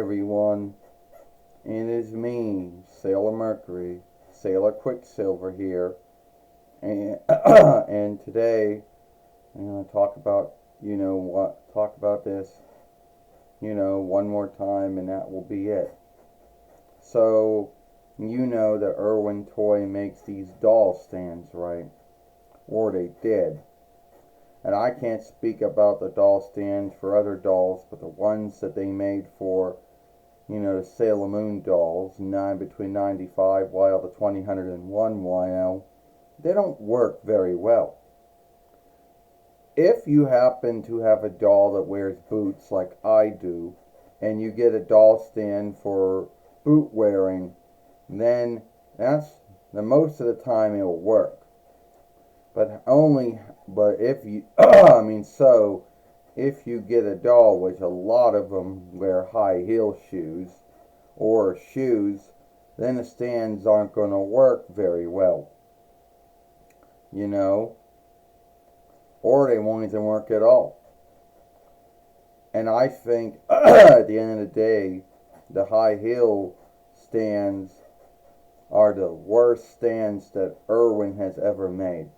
everyone, it is me, Sailor Mercury, Sailor Quicksilver here, and and today I'm gonna talk about talk about this one more time, and that will be it. So you know that Irwin Toy makes these doll stands, right? Or they did. And I can't speak about the doll stands for other dolls, but the ones that they made for the Sailor Moon dolls, between 95 YL to 2001 YL, they don't work very well. If you happen to have a doll that wears boots like I do, and you get a doll stand for boot wearing, then that's the most of the time it'll work. But if you, if you get a doll, which a lot of them wear high heel shoes or shoes, then the stands aren't going to work very well, or they won't even work at all. And I think at the end of the day, the high heel stands are the worst stands that Irwin has ever made,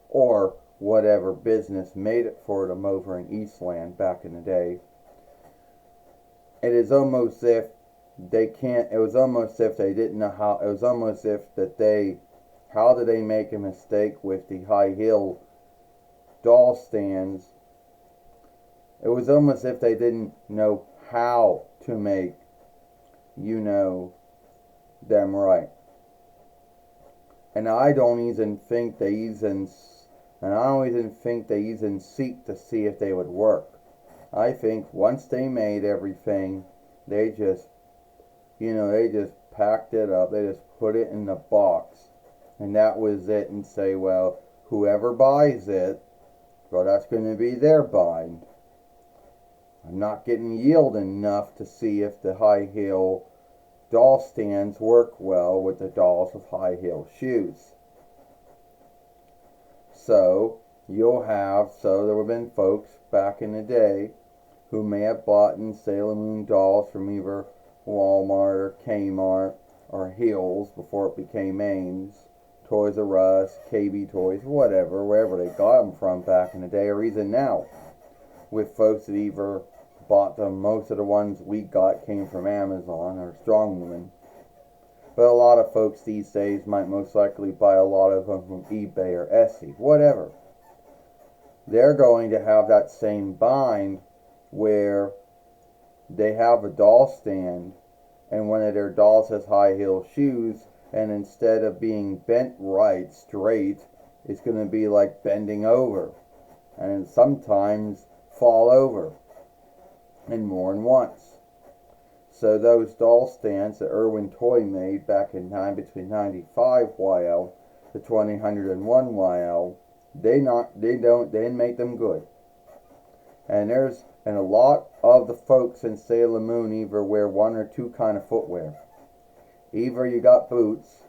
or whatever business made it for them over in Eastland back in the day. It is almost if they can't, it was almost if they didn't know how, it was almost if how did they make a mistake with the high heel doll stands? It was almost if they didn't know how to make, them right. And I don't even think they even seek to see if they would work. I think once they made everything, they just packed it up. They just put it in the box, and that was it. And say, well, whoever buys it, well, that's going to be their bind. I'm not getting yield enough to see if the high heel doll stands work well with the dolls with high heel shoes. So there have been folks back in the day who may have bought in Sailor Moon dolls from either Walmart or Kmart or Hills before it became Ames, Toys R Us, KB Toys, whatever, wherever they got them from back in the day, or even now, with folks that either bought them. Most of the ones we got came from Amazon or Strongman. But a lot of folks these days might most likely buy a lot of them from eBay or Etsy, whatever. They're going to have that same bind where they have a doll stand and one of their dolls has high heel shoes, and instead of being bent right straight, it's going to be like bending over, and sometimes fall over, and more than once. So those doll stands that Irwin Toy made back in between 95 YL to 2001 YL, they didn't make them good. And a lot of the folks in Sailor Moon either wear one or two kind of footwear. Either you got boots,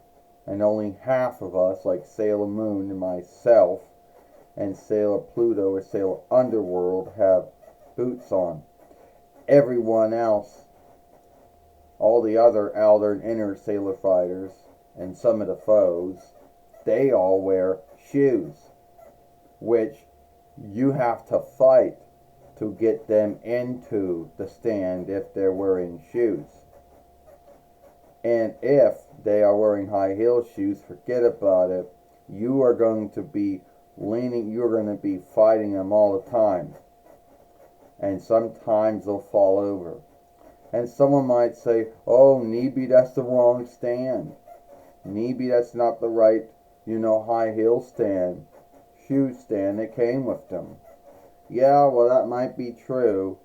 and only half of us, like Sailor Moon and myself, and Sailor Pluto or Sailor Underworld, have boots on. Everyone else, all the other outer and inner Sailor fighters, and some of the foes, they all wear shoes, which you have to fight to get them into the stand if they're wearing shoes. And if they are wearing high heel shoes, forget about it. You're going to be fighting them all the time. And sometimes they'll fall over. And someone might say, oh, maybe that's the wrong stand. Maybe that's not the right, high heel stand, shoe stand that came with them. Yeah, well, that might be true,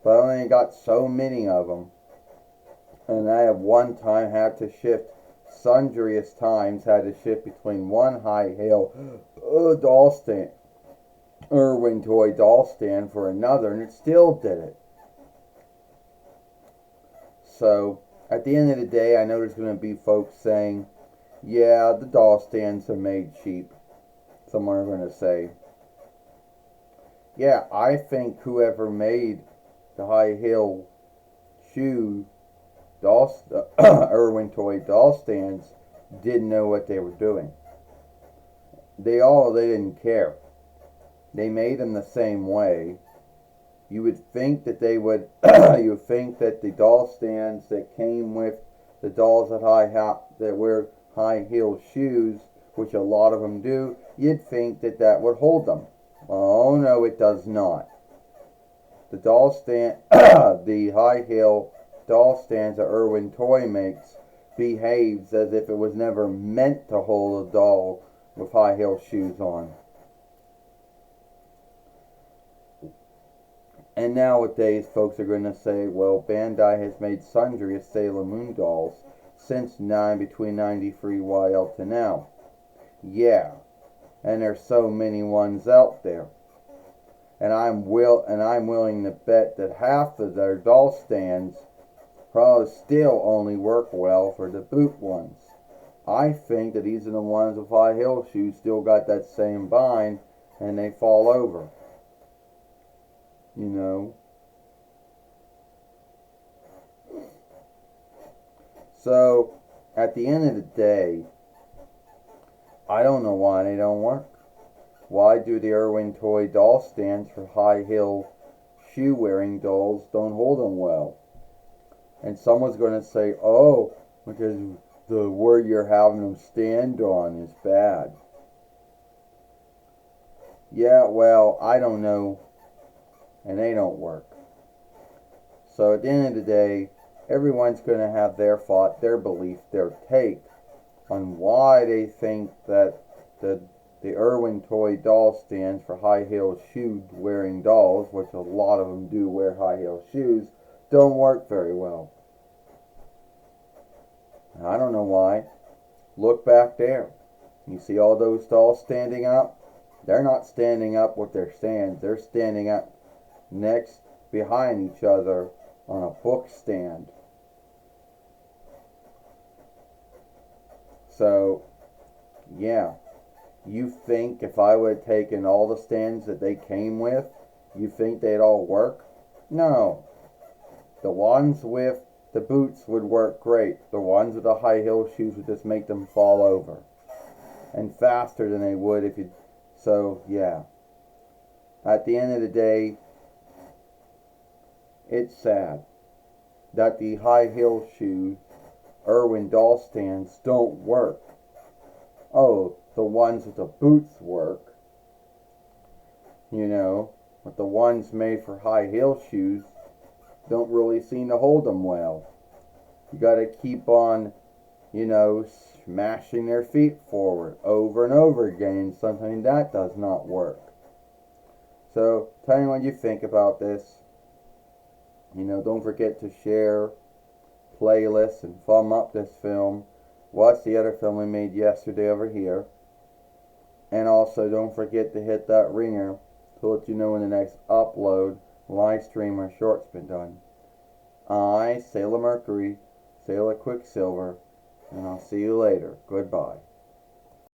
but I only got so many of them. And I have one time had to shift, sundriest times had to shift between one high heel doll stand, Irwin Toy doll stand, for another, and it still did it. So at the end of the day, I know there's going to be folks saying, yeah, the doll stands are made cheap. Someone are going to say, yeah, I think whoever made the high heel shoe doll, Irwin toy doll stands didn't know what they were doing. They didn't care. They made them the same way. You would think that they would. You would think that the doll stands that came with the dolls that wear high heel shoes, which a lot of them do, you'd think that that would hold them. Oh no, it does not. The doll stand, the high heel doll stands that Irwin Toy makes behaves as if it was never meant to hold a doll with high heel shoes on. And nowadays, folks are going to say, well, Bandai has made sundry of Sailor Moon dolls since between 93 YL to now. Yeah, and there's so many ones out there. And I'm willing to bet that half of their doll stands probably still only work well for the boot ones. I think that these are the ones with high heel shoes still got that same bind and they fall over. You know. So, at the end of the day, I don't know why they don't work. Why do the Irwin Toy doll stands for high heel shoe wearing dolls don't hold them well? And someone's going to say, oh, because the word you're having them stand on is bad. Yeah, well, I don't know. And they don't work. So at the end of the day, everyone's going to have their thought, their belief, their take on why they think that the Irwin Toy doll stands for high heel shoe wearing dolls, which a lot of them do wear high heel shoes, don't work very well. I don't know why. Look back there. You see all those dolls standing up? They're not standing up with their stands. They're standing up behind each other on a book stand. So, yeah. You think if I would have taken all the stands that they came with, you think they'd all work? No. The ones with the boots would work great. The ones with the high heel shoes would just make them fall over. And faster than they would if you... So, yeah. At the end of the day, it's sad that the high heel shoe Irwin doll stands don't work. Oh, the ones with the boots work. You know, but the ones made for high heel shoes don't really seem to hold them well. You gotta keep on, you know, smashing their feet forward over and over again. Something that does not work. So, tell me what you think about this. You know, don't forget to share, playlist, and thumb up this film. Watch the other film we made yesterday over here. And also, don't forget to hit that ringer to let you know when the next upload, live stream, or short's been done. I, Sailor Mercury, Sailor Quicksilver, and I'll see you later. Goodbye.